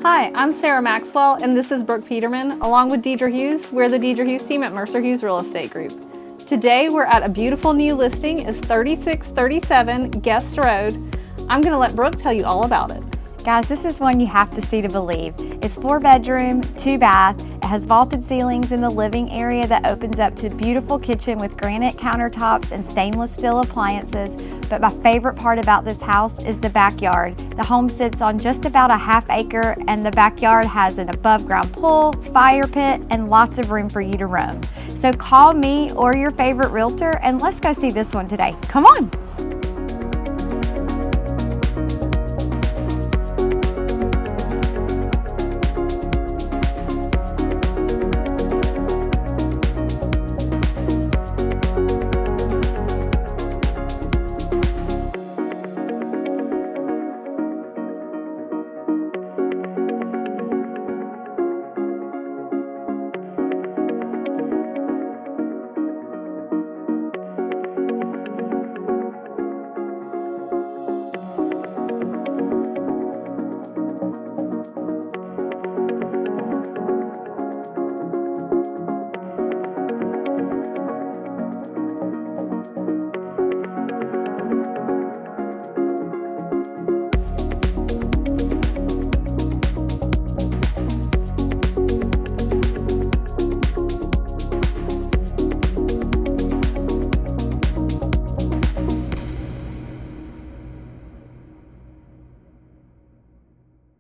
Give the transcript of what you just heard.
Hi, I'm Sarah Maxwell, and this is Brooke Peterman, along with Dedra Hughes. We're the Dedra Hughes team at Mercer Hughes Real Estate Group. Today, we're at a beautiful new listing. It's 3637 Guest Road. I'm going to let Brooke tell you all about it. Guys, this is one you have to see to believe. It's 4-bedroom, 2-bath. It has vaulted ceilings in the living area that opens up to a beautiful kitchen with granite countertops and stainless steel appliances. But my favorite part about this house is the backyard. The home sits on just about a ½ acre, and the backyard has an above-ground pool, fire pit, and lots of room for you to roam. So call me or your favorite realtor and let's go see this one today. Come on.